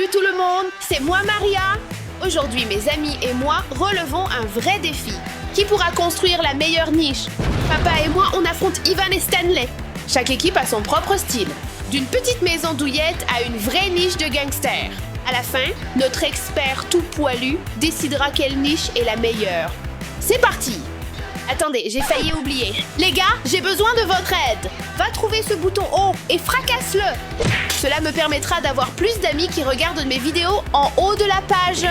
Salut tout le monde, c'est moi Maria. Aujourd'hui, mes amis et moi relevons un vrai défi. Qui pourra construire la meilleure niche? Papa et moi, on affronte Ivan et Stanley. Chaque équipe a son propre style. D'une petite maison douillette à une vraie niche de gangster. À la fin, notre expert tout poilu décidera quelle niche est la meilleure. C'est parti! Attendez, j'ai failli oublier. Les gars, j'ai besoin de votre aide. Va trouver ce bouton haut et fracasse-le. Cela me permettra d'avoir plus d'amis qui regardent mes vidéos en haut de la page.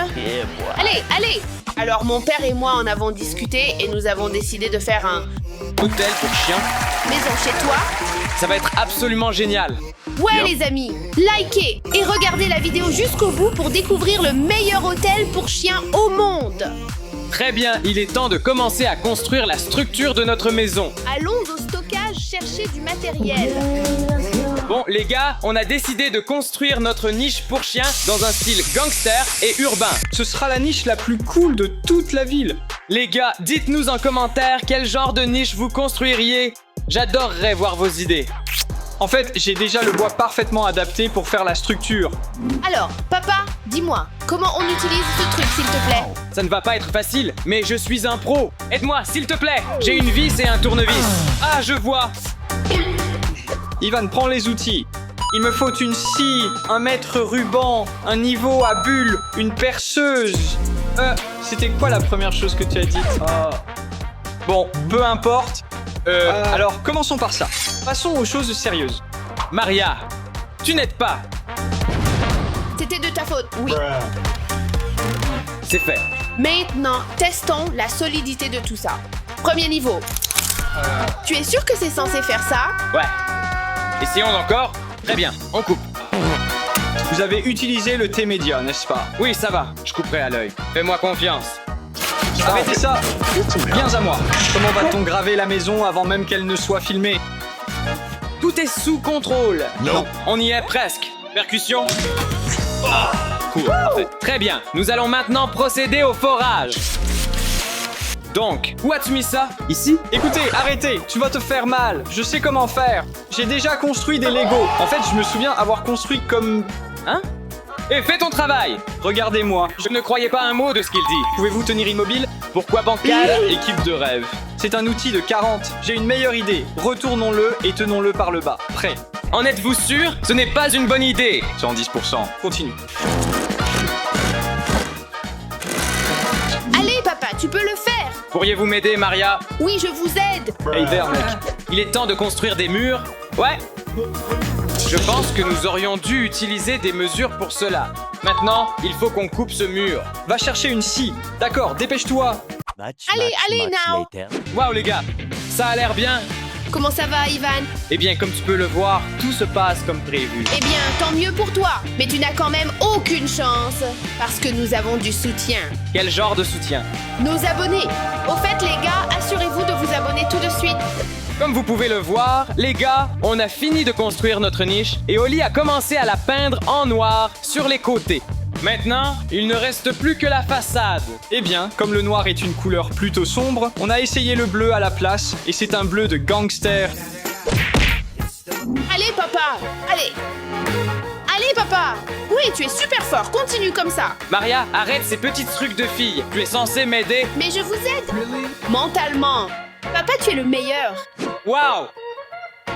Allez, allez! Alors mon père et moi en avons discuté et nous avons décidé de faire un hôtel pour chiens. maison chez toi. Ça va être absolument génial. Ouais Bien. les amis, likez et regardez la vidéo jusqu'au bout pour découvrir le meilleur hôtel pour chiens au monde. Très bien, il est temps de commencer à construire la structure de notre maison. Allons au stockage chercher du matériel. Bon, les gars, on a décidé de construire notre niche pour chiens dans un style gangster et urbain. Ce sera la niche la plus cool de toute la ville. Les gars, dites-nous en commentaire quel genre de niche vous construiriez. J'adorerais voir vos idées. En fait, j'ai déjà le bois parfaitement adapté pour faire la structure. Alors, papa, dis-moi, comment on utilise ce truc s'il te plaît? Ça ne va pas être facile, mais je suis un pro. Aide-moi, s'il te plaît. J'ai une vis et un tournevis. Ah, je vois. Ivan, prends les outils. Il me faut une scie, un mètre ruban, un niveau à bulles, une perceuse. C'était quoi la première chose que tu as dite? Bon, peu importe. Alors, commençons par ça. Passons aux choses sérieuses. Maria, tu n'aides pas. C'était de ta faute, oui. C'est fait. Maintenant, testons la solidité de tout ça. Premier niveau. Tu es sûr que c'est censé faire ça? Ouais. Essayons encore. Très bien, on coupe. Vous avez utilisé le T-Média, n'est-ce pas? Oui, ça va. Je couperai à l'œil. Fais-moi confiance. Arrêtez ça! Viens à moi. Comment va-t-on graver la maison avant même qu'elle ne soit filmée? Tout est sous contrôle. Non. On y est presque. Percussion. Cool, parfait. Très bien. Nous allons maintenant procéder au forage. Donc, où as-tu mis ça? Ici? Écoutez, arrêtez, tu vas te faire mal. Je sais comment faire. J'ai déjà construit des Legos. En fait, je me souviens avoir construit comme... Hein? Et fais ton travail! Regardez-moi. Je ne croyais pas un mot de ce qu'il dit. Pouvez-vous tenir immobile? Pourquoi bancal? Équipe de rêve. C'est un outil de 40. J'ai une meilleure idée. Retournons-le et tenons-le par le bas. Prêt. En êtes-vous sûr? Ce n'est pas une bonne idée. 110%. Continue. Allez papa, tu peux le faire. Pourriez-vous m'aider, Maria? Oui, je vous aide. Hey, vert, mec. Il est temps de construire des murs. Ouais. Je pense que nous aurions dû utiliser des mesures pour cela. Maintenant, il faut qu'on coupe ce mur. Va chercher une scie. D'accord, dépêche-toi. Allez, now. Waouh, les gars, ça a l'air bien. Comment ça va, Ivan? Eh bien, comme tu peux le voir, tout se passe comme prévu. Eh bien, tant mieux pour toi. Mais tu n'as quand même aucune chance. Parce que nous avons du soutien. Quel genre de soutien? Nos abonnés. Au fait, les gars, assurez-vous de vous abonner tout de suite. Comme vous pouvez le voir, les gars, on a fini de construire notre niche et Oli a commencé à la peindre en noir sur les côtés. Maintenant, il ne reste plus que la façade. Eh bien, comme le noir est une couleur plutôt sombre, on a essayé le bleu à la place et c'est un bleu de gangster. Allez, papa. Allez. Allez, papa. Oui, tu es super fort. Continue comme ça. Maria, arrête ces petits trucs de fille. Tu es censée m'aider. Mais je vous aide. Mentalement. Papa, tu es le meilleur. Waouh!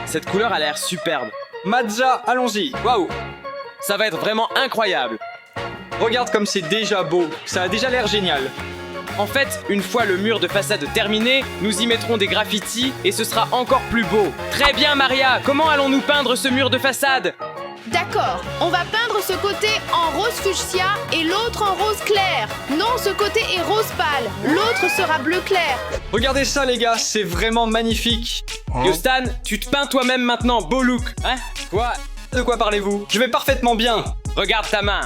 Cette couleur a l'air superbe. Mazza, allons-y. Waouh! Ça va être vraiment incroyable. Regarde comme c'est déjà beau. Ça a déjà l'air génial. En fait, une fois le mur de façade terminé, nous y mettrons des graffitis et ce sera encore plus beau. Très bien, Maria. Comment allons-nous peindre ce mur de façade? D'accord, on va peindre ce côté en rose fuchsia et l'autre en rose clair. Non, ce côté est rose pâle, l'autre sera bleu clair. Regardez ça, les gars, c'est vraiment magnifique. Yo Stan, tu te peins toi-même maintenant, beau look. Hein? Quoi? De quoi parlez-vous? Je vais parfaitement bien. Regarde ta main.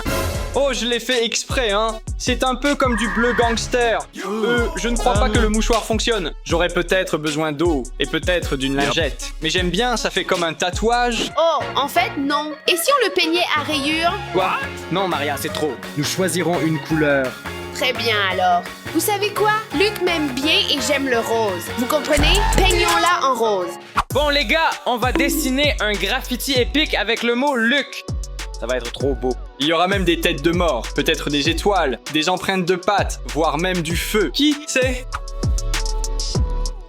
Oh, je l'ai fait exprès, hein. C'est un peu comme du bleu gangster. Je ne crois pas que le mouchoir fonctionne. J'aurais peut-être besoin d'eau et peut-être d'une lingette. Mais j'aime bien, ça fait comme un tatouage. Oh, en fait, non. Et si on le peignait à rayures? Quoi? Non, Maria, c'est trop. Nous choisirons une couleur. Très bien alors. Vous savez quoi? Luc m'aime bien et j'aime le rose. Vous comprenez? Peignons-la en rose. Bon, les gars, on va dessiner un graffiti épique avec le mot Luc. Ça va être trop beau. Il y aura même des têtes de mort, peut-être des étoiles, des empreintes de pattes, voire même du feu. Qui sait?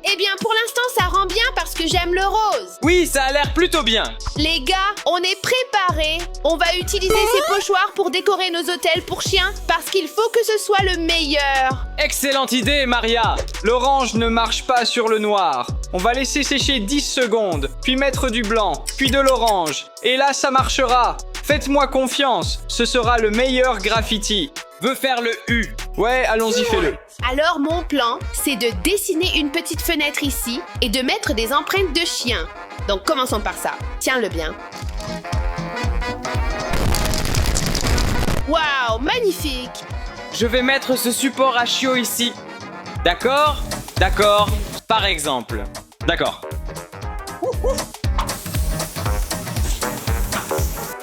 Eh bien, pour l'instant, ça rend bien parce que j'aime le rose. Oui, ça a l'air plutôt bien. Les gars, on est préparés. On va utiliser ces pochoirs pour décorer nos hôtels pour chiens parce qu'il faut que ce soit le meilleur. Excellente idée, Maria. L'orange ne marche pas sur le noir. On va laisser sécher 10 secondes, puis mettre du blanc, puis de l'orange. Et là, ça marchera. Faites-moi confiance, ce sera le meilleur graffiti. Veux faire le U. Ouais, allons-y, fais-le. Alors, mon plan, c'est de dessiner une petite fenêtre ici et de mettre des empreintes de chiens. Donc, commençons par ça. Tiens-le bien. Waouh, magnifique! Je vais mettre ce support à chiots ici. D'accord? D'accord. Par exemple. D'accord.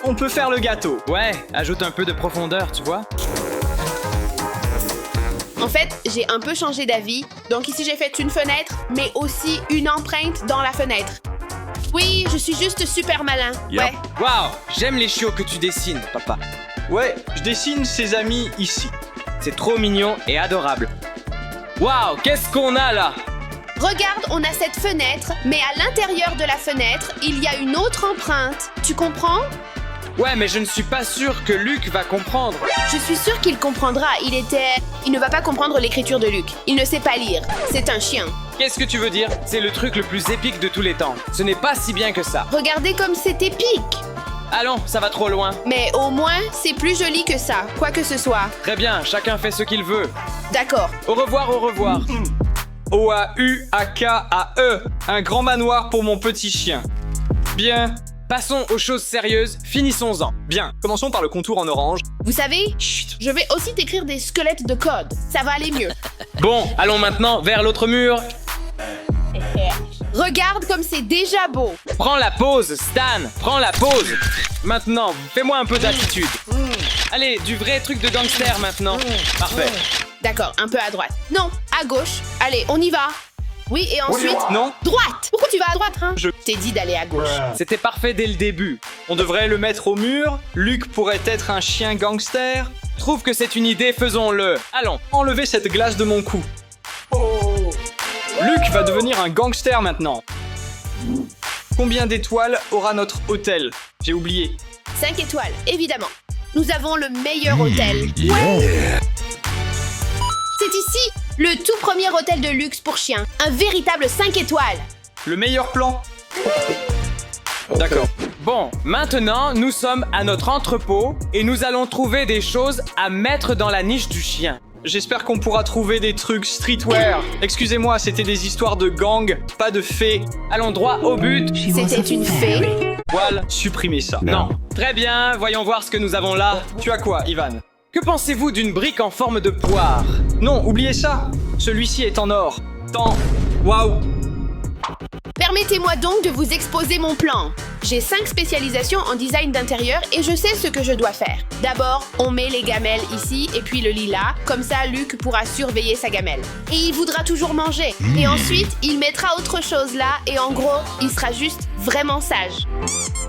On peut faire le gâteau. Ouais, ajoute un peu de profondeur, tu vois? En fait, j'ai un peu changé d'avis. Donc ici, j'ai fait une fenêtre, mais aussi une empreinte dans la fenêtre. Oui, je suis juste super malin. Ouais. Waouh, j'aime les chiots que tu dessines, papa. Ouais, je dessine ses amis ici. C'est trop mignon et adorable. Waouh, qu'est-ce qu'on a là? Regarde, on a cette fenêtre, mais à l'intérieur de la fenêtre, il y a une autre empreinte. Tu comprends? Ouais, mais je ne suis pas sûr que Luc va comprendre. Je suis sûre qu'il comprendra. Il ne va pas comprendre l'écriture de Luc. Il ne sait pas lire. C'est un chien. Qu'est-ce que tu veux dire? C'est le truc le plus épique de tous les temps. Ce n'est pas si bien que ça. Regardez comme c'est épique. Allons, ça va trop loin. Mais au moins, c'est plus joli que ça, quoi que ce soit. Très bien, chacun fait ce qu'il veut. D'accord. Au revoir, au revoir. O-A-U-A-K-A-E. Un grand manoir pour mon petit chien. Bien. Passons aux choses sérieuses, finissons-en. Bien. Commençons par le contour en orange. Vous savez, chut, je vais aussi t'écrire des squelettes de code. Ça va aller mieux. Bon, allons maintenant vers l'autre mur. Regarde comme c'est déjà beau. Prends la pause, Stan. Prends la pause. Maintenant, fais-moi un peu d'attitude. Allez, du vrai truc de gangster maintenant. Parfait. D'accord, un peu à droite. Non, à gauche. Allez, on y va. Oui, et ensuite... Non. Droite. Pourquoi tu vas à droite, hein? Je t'ai dit d'aller à gauche. C'était parfait dès le début. On devrait le mettre au mur. Luc pourrait être un chien gangster. Trouve que c'est une idée, faisons-le. Allons. Enlevez cette glace de mon cou. Luc va devenir un gangster maintenant. Combien d'étoiles aura notre hôtel? J'ai oublié. 5 étoiles, évidemment. Nous avons le meilleur hôtel. C'est ici, le tout premier hôtel de luxe pour chiens. Un véritable 5 étoiles. Le meilleur plan? D'accord. Bon, maintenant, nous sommes à notre entrepôt et nous allons trouver des choses à mettre dans la niche du chien. J'espère qu'on pourra trouver des trucs streetwear. Excusez-moi, c'était des histoires de gang, pas de fées. Allons droit au but. C'était une fée. Voilà, supprimez ça. Non. Très bien, voyons voir ce que nous avons là. Tu as quoi, Ivan? Que pensez-vous d'une brique en forme de poire? Non, oubliez ça. Celui-ci est en or. Waouh. Permettez-moi donc de vous exposer mon plan. J'ai 5 spécialisations en design d'intérieur et je sais ce que je dois faire. D'abord, on met les gamelles ici et puis le lilas. Comme ça, Luc pourra surveiller sa gamelle. Et il voudra toujours manger. Et ensuite, il mettra autre chose là et en gros, il sera juste vraiment sage.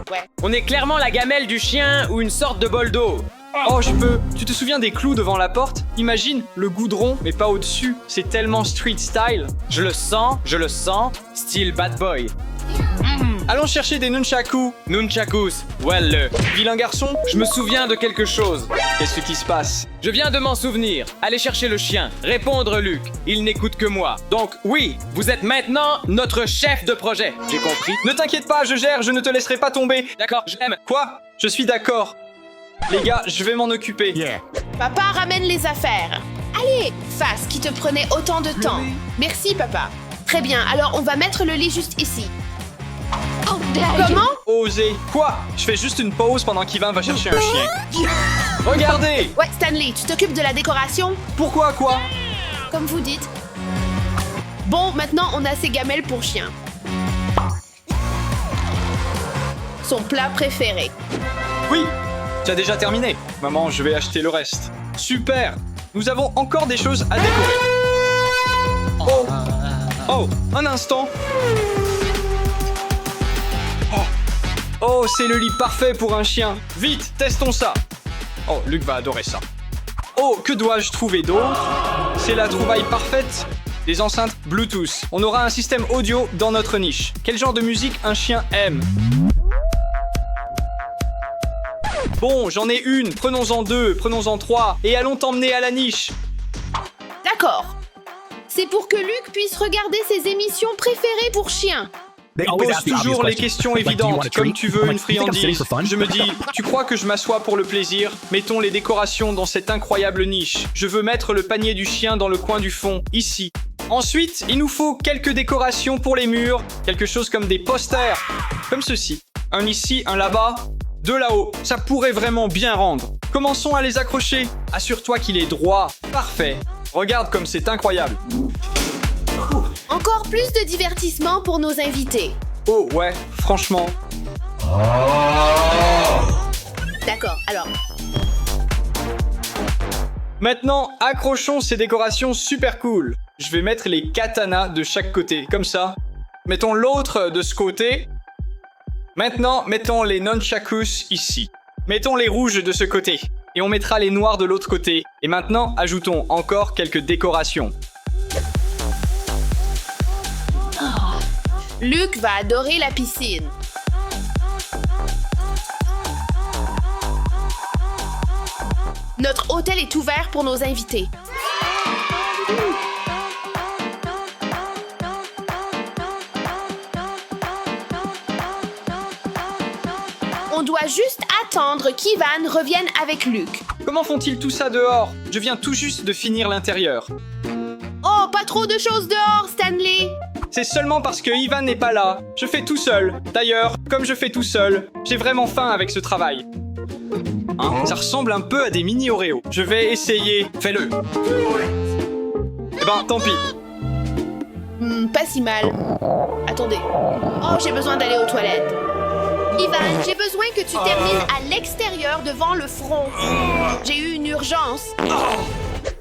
Ouais. On est clairement la gamelle du chien ou une sorte de bol d'eau. Oh, je peux. Tu te souviens des clous devant la porte? Imagine, le goudron, mais pas au-dessus. C'est tellement street style. Je le sens, style bad boy. Allons chercher des nunchakus. Nunchakus, well. Vilain garçon, Je me souviens de quelque chose. qu'est-ce qui se passe? Je viens de m'en souvenir. Allez chercher le chien. Répondre Luc. Il n'écoute que moi. Donc oui, vous êtes maintenant notre chef de projet. J'ai compris. Ne t'inquiète pas, je gère, je ne te laisserai pas tomber. D'accord, j'aime. Quoi? Je suis d'accord. Les gars, je vais m'en occuper. Papa ramène les affaires. Allez, face qui te prenait autant de temps. Merci, papa. Très bien, alors on va mettre le lit juste ici. Comment? Osez. Quoi? Je fais juste une pause pendant qu'Ivan va chercher un chien. Regardez! Ouais, Stanley, tu t'occupes de la décoration? Pourquoi quoi? Comme vous dites. Bon, maintenant on a ses gamelles pour chien. Son plat préféré. Oui! Tu as déjà terminé. Maman, je vais acheter le reste. Super! Nous avons encore des choses à décorer. Oh! Oh, un instant! Oh, c'est le lit parfait pour un chien. Vite, testons ça. Oh, Luc va adorer ça. Oh, que dois-je trouver d'autre? C'est la trouvaille parfaite. Des enceintes Bluetooth. On aura un système audio dans notre niche. Quel genre de musique un chien aime? Bon, j'en ai une. Prenons-en 2, prenons-en 3. Et allons t'emmener à la niche. D'accord. C'est pour que Luc puisse regarder ses émissions préférées pour chiens. Il pose toujours les questions évidentes, comme tu veux une friandise. Je me dis, tu crois que je m'assois pour le plaisir? Mettons les décorations dans cette incroyable niche. Je veux mettre le panier du chien dans le coin du fond, ici. Ensuite, il nous faut quelques décorations pour les murs, quelque chose comme des posters, comme ceci. Un ici, un là-bas, 2 là-haut. Ça pourrait vraiment bien rendre. Commençons à les accrocher. Assure-toi qu'il est droit. Parfait. Regarde comme c'est incroyable. Encore plus de divertissement pour nos invités. Oh ouais, franchement. D'accord, alors. Maintenant, accrochons ces décorations super cool. Je vais mettre les katanas de chaque côté, comme ça. Mettons l'autre de ce côté. Maintenant, mettons les nunchakus ici. Mettons les rouges de ce côté. Et on mettra les noirs de l'autre côté. Et maintenant, ajoutons encore quelques décorations. Luc va adorer la piscine. Notre hôtel est ouvert pour nos invités. On doit juste attendre qu'Ivan revienne avec Luc. Comment font-ils tout ça dehors? Je viens tout juste de finir l'intérieur. Oh, pas trop de choses dehors, Stanley. C'est seulement parce que Ivan n'est pas là. Je fais tout seul. D'ailleurs, comme je fais tout seul, j'ai vraiment faim avec ce travail. Hein? Ça ressemble un peu à des mini Oreos. Je vais essayer. Fais-le. Eh ben, tant pis. Pas si mal. Attendez. Oh, j'ai besoin d'aller aux toilettes. Ivan, j'ai besoin que tu termines à l'extérieur devant le front. J'ai eu une urgence.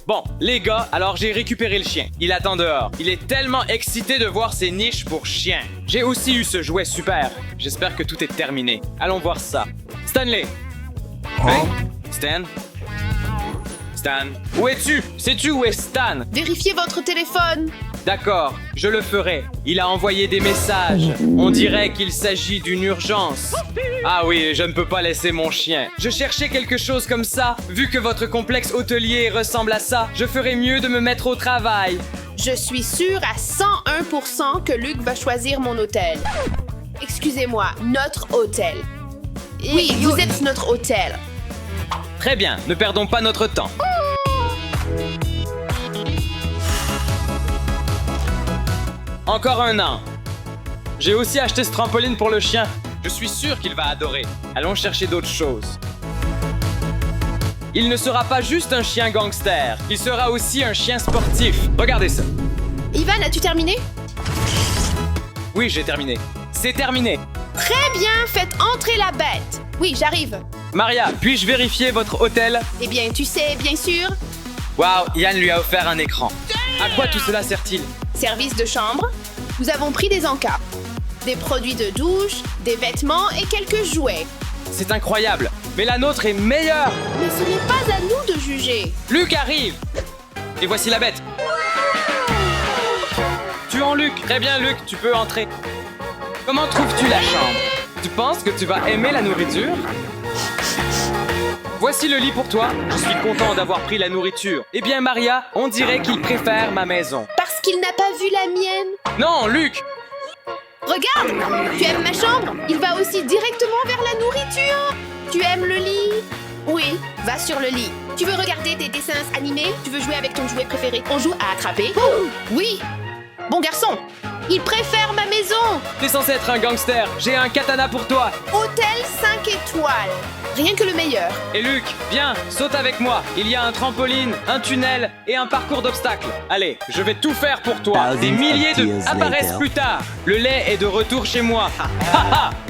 Bon, les gars, alors j'ai récupéré le chien. Il attend dehors. Il est tellement excité de voir ses niches pour chiens. J'ai aussi eu ce jouet super. J'espère que tout est terminé. Allons voir ça. Stanley. Hein? Stan? Stan? Où es-tu? Sais-tu où est Stan? Vérifiez votre téléphone. D'accord, je le ferai. Il a envoyé des messages. On dirait qu'il s'agit d'une urgence. Ah oui, je ne peux pas laisser mon chien. Je cherchais quelque chose comme ça. Vu que votre complexe hôtelier ressemble à ça, je ferais mieux de me mettre au travail. Je suis sûre à 101% que Luc va choisir mon hôtel. Excusez-moi, notre hôtel. Oui, vous êtes notre hôtel. Très bien, ne perdons pas notre temps. Encore un an. J'ai aussi acheté ce trampoline pour le chien. Je suis sûr qu'il va adorer. Allons chercher d'autres choses. Il ne sera pas juste un chien gangster. Il sera aussi un chien sportif. Regardez ça. Ivan, as-tu terminé? Oui, j'ai terminé. C'est terminé. Très bien, faites entrer la bête. Oui, j'arrive. Maria, puis-je vérifier votre hôtel? Eh bien, tu sais, bien sûr. Waouh, Yann lui a offert un écran. À quoi tout cela sert-il? Service de chambre. Nous avons pris des encas. Des produits de douche, des vêtements et quelques jouets. C'est incroyable, mais la nôtre est meilleure. Mais ce n'est pas à nous de juger. Luc arrive. Et voici la bête. Tuons Luc. Très bien, Luc, tu peux entrer. Comment trouves-tu la chambre? Tu penses que tu vas aimer la nourriture? Voici le lit pour toi. Je suis content d'avoir pris la nourriture. Eh bien, Maria, on dirait qu'il préfère ma maison. Parce qu'il n'a pas vu la mienne. Non, Luc! Regarde! Tu aimes ma chambre? Il va aussi directement vers la nourriture. Tu aimes le lit? Oui, va sur le lit. Tu veux regarder des dessins animés? Tu veux jouer avec ton jouet préféré? On joue à attraper? Oui! Bon garçon! Il préfère ma maison! T'es censé être un gangster. J'ai un katana pour toi. Hôtel 5 étoiles. Rien que le meilleur. Et Luc, viens, saute avec moi. Il y a un trampoline, un tunnel et un parcours d'obstacles. Allez, je vais tout faire pour toi. Des milliers de apparaissent plus tard. Le lait est de retour chez moi.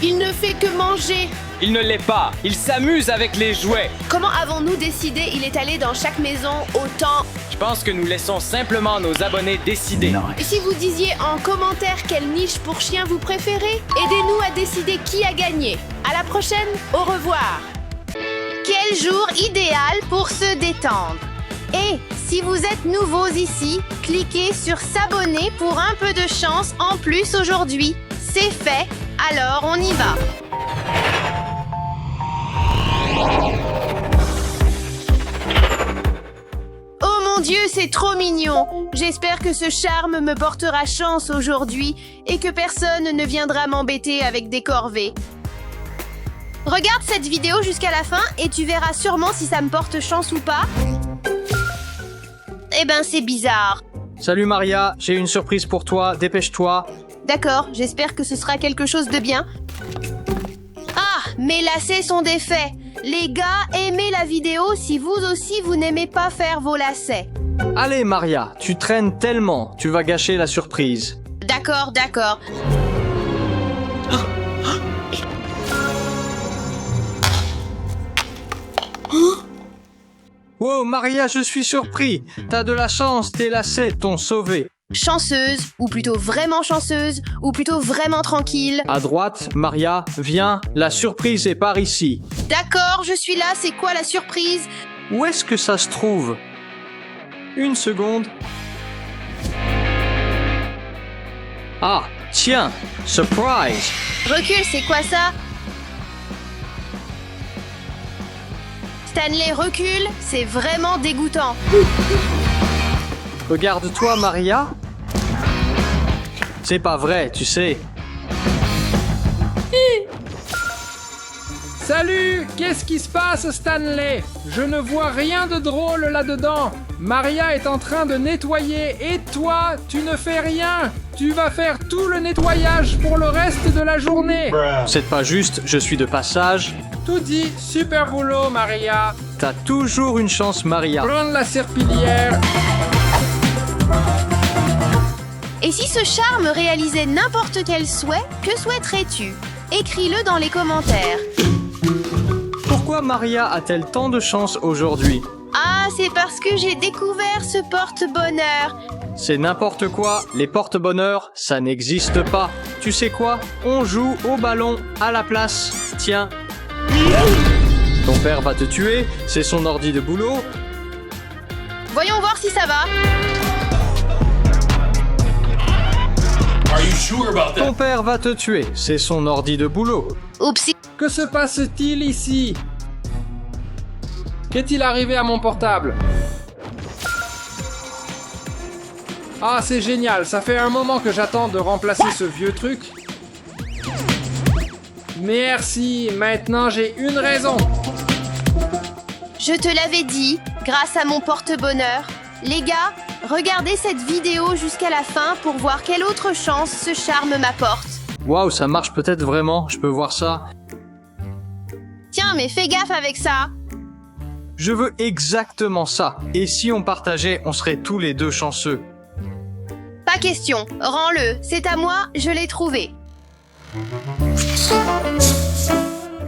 Il ne fait que manger. Il ne l'est pas. Il s'amuse avec les jouets. Comment avons-nous décidé il est allé dans chaque maison autant? Je pense que nous laissons simplement nos abonnés décider. Et si vous disiez en commentaire quelle niche pour chien vous préférez? Aidez-nous à décider qui a gagné. À la prochaine, au revoir. Quel jour idéal pour se détendre. Et si vous êtes nouveaux ici, cliquez sur s'abonner pour un peu de chance en plus aujourd'hui. C'est fait, alors on y va. Oh mon Dieu, c'est trop mignon. J'espère que ce charme me portera chance aujourd'hui et que personne ne viendra m'embêter avec des corvées. Regarde cette vidéo jusqu'à la fin et tu verras sûrement si ça me porte chance ou pas. Eh ben, c'est bizarre. Salut Maria, j'ai une surprise pour toi, dépêche-toi. D'accord, j'espère que ce sera quelque chose de bien. Ah, mes lacets sont défaits. Les gars, aimez la vidéo si vous aussi vous n'aimez pas faire vos lacets. Allez Maria, tu traînes tellement, tu vas gâcher la surprise. D'accord, d'accord. Wow Maria, je suis surpris. T'as de la chance, tes lacets t'ont sauvé. Chanceuse, ou plutôt vraiment chanceuse, ou plutôt vraiment tranquille. À droite, Maria, viens, la surprise est par ici. D'accord, je suis là, c'est quoi la surprise? Où est-ce que ça se trouve? Une seconde. Ah, tiens, surprise. Recule, c'est quoi ça? Stanley, recule, c'est vraiment dégoûtant. Regarde-toi, Maria. C'est pas vrai, tu sais. Salut! Qu'est-ce qui se passe, Stanley? Je ne vois rien de drôle là-dedans. Maria est en train de nettoyer et toi, tu ne fais rien. Tu vas faire tout le nettoyage pour le reste de la journée. C'est pas juste, je suis de passage. Tout dit, super boulot, Maria. T'as toujours une chance, Maria. Prends la serpillière. Et si ce charme réalisait n'importe quel souhait, que souhaiterais-tu? Écris-le dans les commentaires. Pourquoi Maria a-t-elle tant de chance aujourd'hui? Ah, c'est parce que j'ai découvert ce porte-bonheur. C'est n'importe quoi, les porte-bonheur, ça n'existe pas. Tu sais quoi? On joue au ballon à la place. Tiens. Ton père va te tuer, c'est son ordi de boulot. Voyons voir si ça va. Ton père va te tuer, c'est son ordi de boulot. Oupsie. Que se passe-t-il ici? Qu'est-il arrivé à mon portable? Ah, c'est génial, ça fait un moment que j'attends de remplacer ce vieux truc. Merci, maintenant j'ai une raison. Je te l'avais dit, grâce à mon porte-bonheur. Les gars, regardez cette vidéo jusqu'à la fin pour voir quelle autre chance ce charme m'apporte. Waouh, ça marche peut-être vraiment, je peux voir ça. Tiens, mais fais gaffe avec ça. Je veux exactement ça. Et si on partageait, on serait tous les deux chanceux. Pas question, rends-le, c'est à moi, je l'ai trouvé.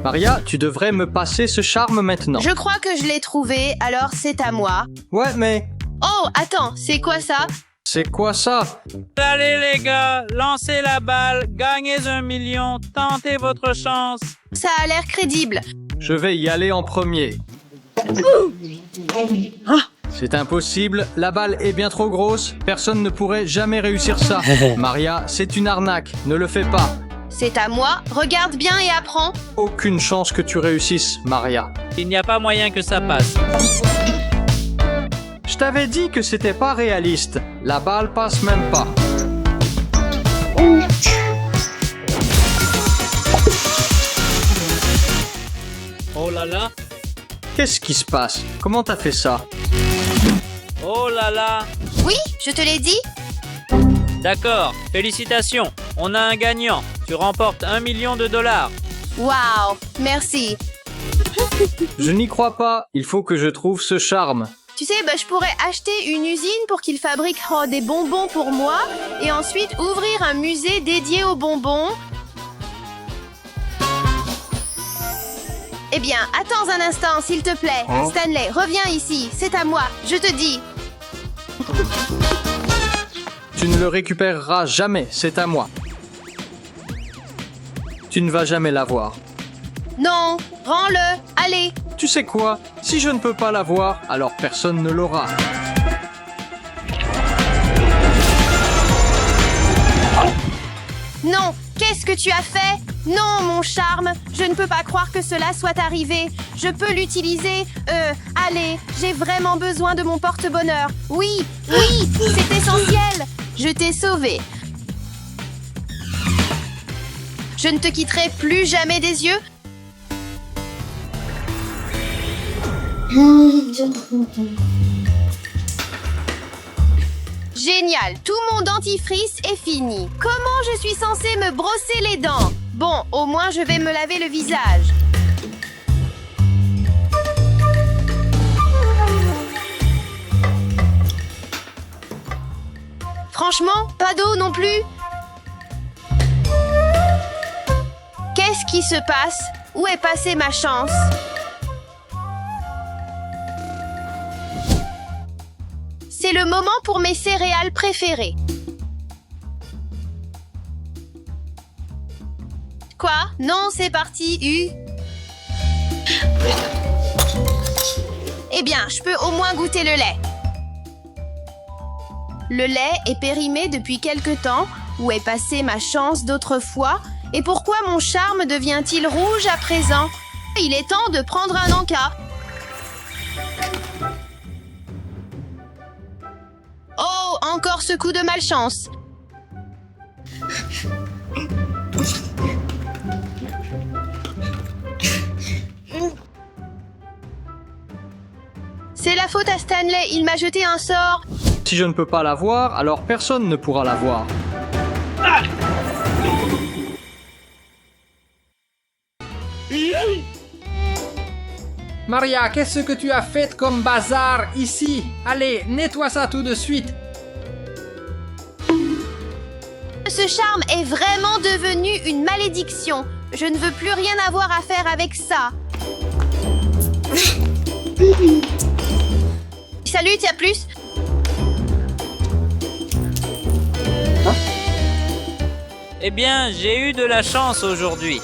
Maria, tu devrais me passer ce charme maintenant. Je crois que je l'ai trouvé, alors c'est à moi. Ouais, mais... Oh, attends, c'est quoi ça? C'est quoi ça? Allez les gars, lancez la balle, gagnez 1 million, tentez votre chance. Ça a l'air crédible. Je vais y aller en premier. C'est impossible, la balle est bien trop grosse, personne ne pourrait jamais réussir ça. Maria, c'est une arnaque, ne le fais pas. C'est à moi, regarde bien et apprends. Aucune chance que tu réussisses, Maria. Il n'y a pas moyen que ça passe. Je t'avais dit que c'était pas réaliste. La balle passe même pas. Oh là là, Qu'est-ce qui se passe? Comment t'as fait ça? oh là là. Oui, je te l'ai dit. D'accord, félicitations, on a un gagnant. Tu remportes 1 million de dollars. Waouh, merci. Je n'y crois pas. Il faut que je trouve ce charme. Tu sais, je pourrais acheter une usine pour qu'ils fabriquent des bonbons pour moi et ensuite ouvrir un musée dédié aux bonbons. Eh bien, attends un instant, s'il te plaît. Stanley, reviens ici, c'est à moi, je te dis. Tu ne le récupéreras jamais, c'est à moi. Tu ne vas jamais l'avoir. Non, rends-le, allez. Tu sais quoi? Si je ne peux pas l'avoir, alors personne ne l'aura. Non, qu'est-ce que tu as fait? Non, mon charme, je ne peux pas croire que cela soit arrivé. Je peux l'utiliser. Allez, j'ai vraiment besoin de mon porte-bonheur. Oui, oui, c'est essentiel. Je t'ai sauvé. Je ne te quitterai plus jamais des yeux. Génial, tout mon dentifrice est fini. Comment je suis censée me brosser les dents? Bon, au moins je vais me laver le visage. Franchement, pas d'eau non plus. Qu'est-ce qui se passe? Où est passée ma chance? C'est le moment pour mes céréales préférées. Quoi? Non, c'est parti, Eh bien, je peux au moins goûter le lait. Le lait est périmé depuis quelque temps. Où est passée ma chance d'autrefois? Et pourquoi mon charme devient-il rouge à présent? Il est temps de prendre un encas. Oh, encore ce coup de malchance. C'est la faute à Stanley, il m'a jeté un sort. Si je ne peux pas l'avoir, alors personne ne pourra l'avoir. Maria, qu'est-ce que tu as fait comme bazar ici? Allez, nettoie ça tout de suite. Ce charme est vraiment devenu une malédiction. Je ne veux plus rien avoir à faire avec ça. Salut, t'y as plus? Eh bien, j'ai eu de la chance aujourd'hui.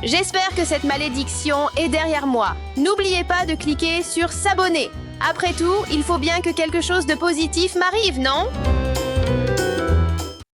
J'espère que cette malédiction est derrière moi. N'oubliez pas de cliquer sur s'abonner. Après tout, il faut bien que quelque chose de positif m'arrive, non?